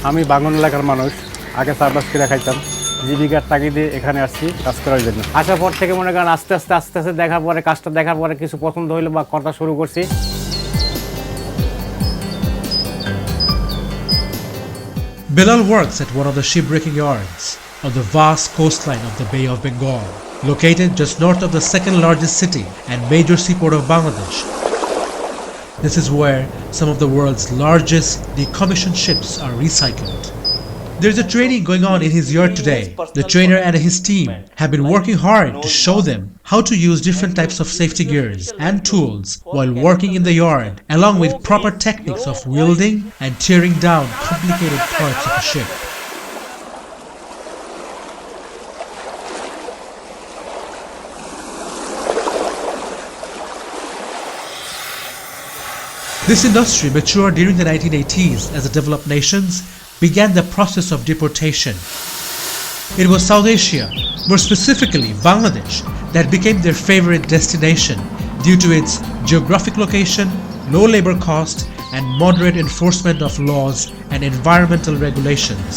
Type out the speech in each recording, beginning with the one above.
আমি বাগান এলাকার মানুষ, আগে চাষবাস করে খাইতাম। জীবিকার তাগিদে এখানে আসছি কাজ করার জন্য। আসার পর থেকে মনে করেন আস্তে আস্তে দেখার পরে, কাজটা দেখার পরে কিছু পছন্দ হইলো বা কথা শুরু করছি। Bilal works at one of the shipbreaking yards on the vast coastline of the Bay of Bengal, located just north of the second largest city and major seaport of Bangladesh. This is where some of the world's largest decommissioned ships are recycled. There's a training going on in his yard today. The trainer and his team have been working hard to show them how to use different types of safety gears and tools while working in the yard, along with proper techniques of welding and tearing down complicated parts of a ship. This industry matured during the 1980s as the developed nations began the process of deportation. It was South Asia, more specifically Bangladesh, that became their favorite destination due to its geographic location, low labor cost, and moderate enforcement of laws and environmental regulations.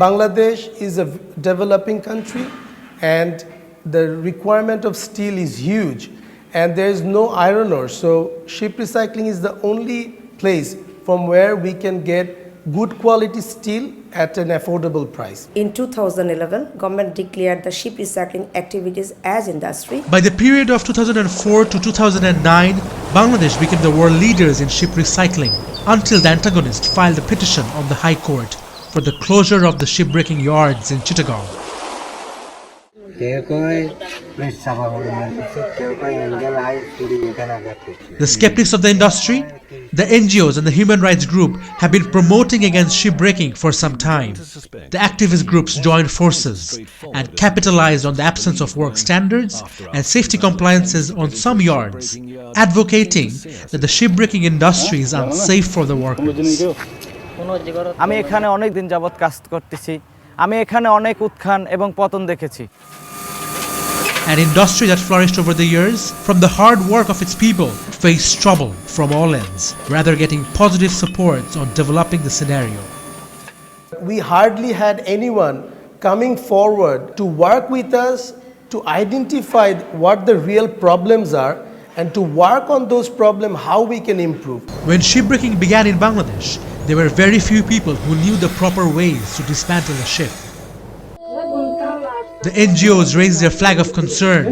Bangladesh is a developing country and the requirement of steel is huge and there is no iron ore, so ship recycling is the only place from where we can get good quality steel at an affordable price. In 2011, government declared the ship recycling activities as industry. By the period of 2004 to 2009, Bangladesh became the world leaders in ship recycling until the antagonist filed a petition on the High Court for the closure of the shipbreaking yards in Chittagong. The skeptics of the industry, the NGOs and the human rights group have been promoting against shipbreaking for some time. The activist groups joined forces and capitalized on the absence of work standards and safety compliances on some yards, advocating that the shipbreaking industry is unsafe for the workers. আমি এখানে অনেক দিন যাবত কাজ করতেছি। আমি এখানে অনেক উত্থান এবং পতন দেখেছি। An industry that flourished over the years, from the hard work of its people, faced trouble from all ends, rather getting positive supports on developing the scenario. We hardly had anyone coming forward to work with us to identify what the real problems are and to work on those problems, how we can improve. When shipbreaking began in Bangladesh, there were very few people who knew the proper ways to dismantle a ship. The NGOs raised their flag of concern,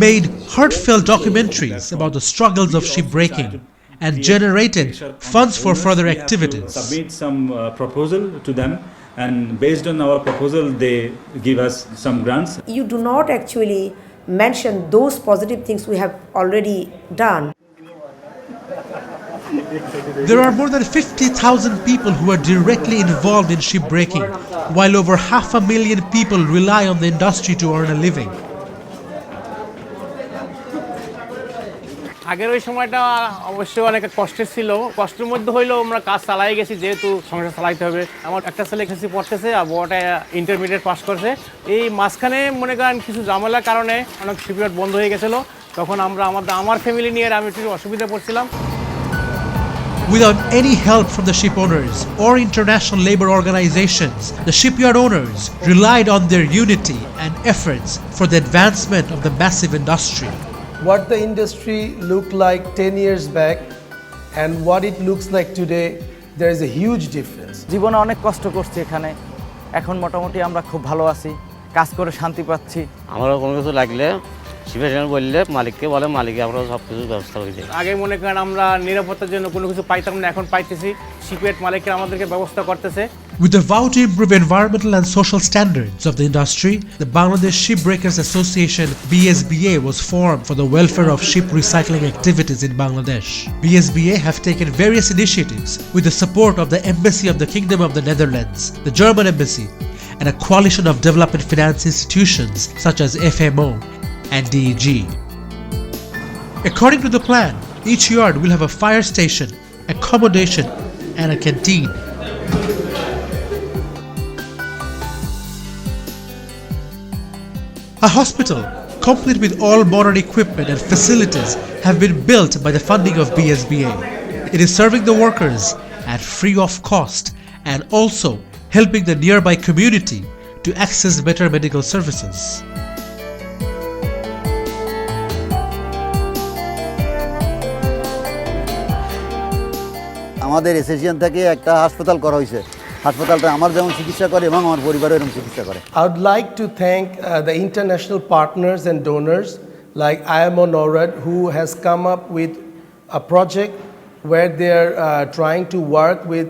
made heartfelt documentaries about the struggles of shipbreaking, and generated funds for further activities. Submit some proposal to them, and based on our proposal, they give us some grants. You do not actually mention those positive things we have already done. There are more than 50,000 people who are directly involved in shipbreaking, while over 500,000 people rely on the industry to earn a living. আগের ওই সময়টা অবশ্যই অনেক কষ্টের ছিল। কষ্টের মধ্যে হইলেও আমরা কাজ চালাই গেছি, যেহেতু সংসার চালাইতে হবে। আমার একটা ছেলে এসএসসি পড়তেছে আর বড়টা ইন্টারমিডিয়েট পাস করছে। এই মাঝখানে মনে করেন কিছু ঝামেলার কারণে অনেক শিপইয়ার্ড বন্ধ হয়ে গেছিলো। তখন আমার ফ্যামিলি নিয়ে আমি একটু অসুবিধা পড়ছিলাম। Without any help from the ship owners or international labor organizations, the shipyard owners relied on their unity and efforts for the advancement of the massive industry. What the industry looked like 10 years back and what it looks like today, there is a huge difference. জীবনে অনেক কষ্ট করছি এখানে। এখন মোটামুটি আমরা খুব ভালো আছি, কাজ করে শান্তি পাচ্ছি। আমারও কোনো কিছু লাগলে শিপের বললে মালিককে বলে, মালিকে আমরা সব কিছু ব্যবস্থা করে দিই। আগে মনে করেন আমরা নিরাপত্তার জন্য কোনো কিছু পাইতাম না, এখন পাইতেছি। শিপইয়ার্ড মালিকরা আমাদেরকে ব্যবস্থা করতেছে। With the vow to improve environmental and social standards of the industry, the Bangladesh Shipbreakers Association (BSBA) was formed for the welfare of ship recycling activities in Bangladesh. BSBA have taken various initiatives with the support of the Embassy of the Kingdom of the Netherlands, the German Embassy, and a coalition of development finance institutions such as FMO and DEG. According to the plan, each yard will have a fire station, accommodation, and a canteen. A hospital, complete with all modern equipment and facilities, have been built by the funding of BSBA. It is serving the workers at free of cost and also helping the nearby community to access better medical services. আমাদের এসএসিয়ান থেকে একটা হাসপাতাল করা হয়েছে হাসপাতালটা আমার যেমন চিকিৎসা করে এবং আমার পরিবারের এরকম চিকিৎসা করে I would like to thank the international partners and donors like IMO NORAD, who has come up with a project where they are trying to work with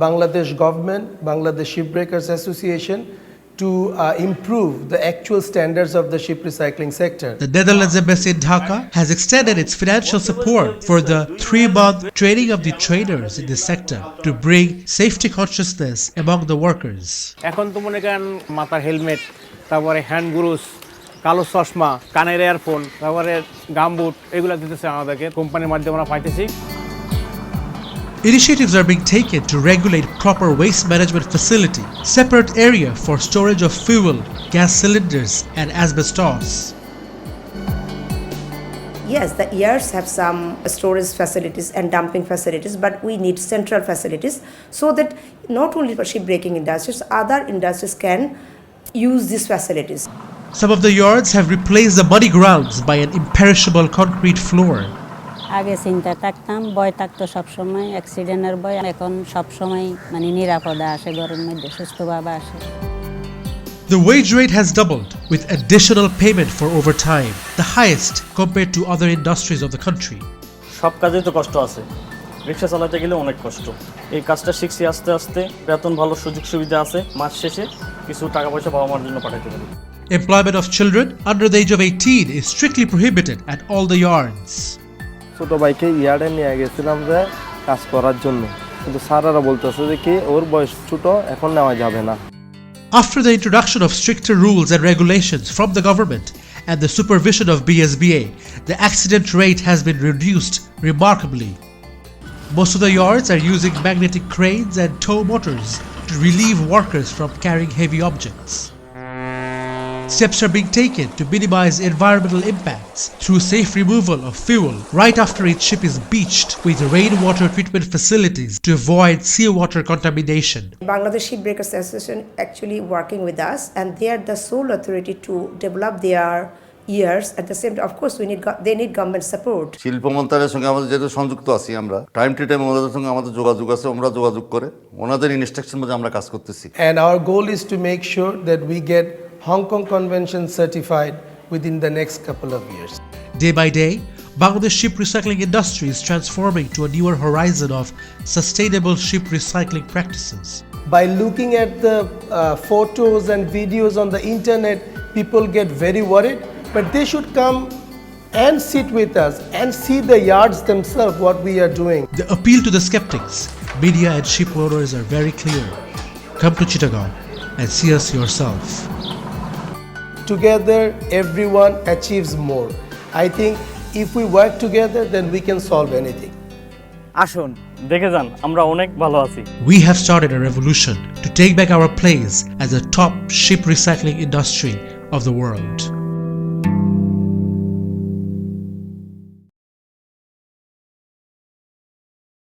Bangladesh government, Bangladesh Shipbreakers Association, to improve the actual standards of the ship recycling sector. The Netherlands Embassy in Dhaka has extended its financial support for the 3-month training of the trainers in this sector to bring safety consciousness among the workers. এখন তো মনে করেন মাথার helmet, তারপরে hand gloves, কালো চশমা, কানের earphone, তারপরে গামবুট এগুলো দিতেছে আমাদেরকে, কোম্পানির মাধ্যমে আমরা পাইতেছি। Initiatives are being taken to regulate proper waste management facility, separate area for storage of fuel, gas cylinders and asbestos. Yes, the yards have some storage facilities and dumping facilities, but we need central facilities so that not only for shipbreaking industries, other industries can use these facilities. Some of the yards have replaced the muddy grounds by an imperishable concrete floor. আগে চিন্তা থাকতাম, ভয় থাকতো সবসময়, অ্যাক্সিডেন্টের ভয়। এখন সবসময় মানে নিরাপদে আসে, ঘরের মধ্যে সুস্থভাবে আসে। The wage rate has doubled with additional payment for overtime, the highest compared to other industries of the country. সব কাজেই তো কষ্ট আছে, রিক্সা চালাতে গেলে অনেক কষ্ট। এই কাজটা শিখছি আস্তে আস্তে, বেতন ভালো, সুযোগ সুবিধা আছে, মাস শেষে কিছু টাকা পয়সা বাবা মার জন্য পাঠাতে পারি। Employment of children under the age of 18 is strictly prohibited at all the yards. ছোট ভাইকে ইয়ার্ডে নিয়ে গেছিলাম যে কাজ করার জন্য, কিন্তু স্যারেরা বলতেছে যে কি ওর বয়স ছোট, এখন নেওয়া যাবে না। After the introduction of stricter rules and regulations from the government and the supervision of BSBA, the accident rate has been reduced remarkably. Most of the yards are using magnetic cranes and tow motors to relieve workers from carrying heavy objects. Steps are being taken to minimize environmental impacts through safe removal of fuel right after each ship is beached with rainwater treatment facilities to avoid seawater contamination. Bangladesh Shipbreakers Association actually working with us, and they are the sole authority to develop their years. At the same time, of course, they need government support. শিল্প মন্ত্রণালয়ের সঙ্গে আমাদের যেহেতু সংযুক্ত আছি, আমরা time to time ওনাদের সঙ্গে আমাদের যোগাযোগ আছে, আমরা যোগাযোগ করে ওনাদের ইনস্ট্রাকশন মধ্যে আমরা কাজ করতেছি। And our goal is to make sure that we get Hong Kong Convention certified within the next couple of years. Day by day, Bangladesh ship recycling industry is transforming to a newer horizon of sustainable ship recycling practices. By looking at the photos and videos on the internet, people get very worried, but they should come and sit with us and see the yards themselves, what we are doing. The appeal to the skeptics, media and ship owners are very clear. Come to Chittagong and see us yourself. Together, everyone achieves more. I think if we work together, then we can solve anything. আসুন দেখে যান, আমরা অনেক ভালো আছি। We have started a revolution to take back our place as a top ship recycling industry of the world.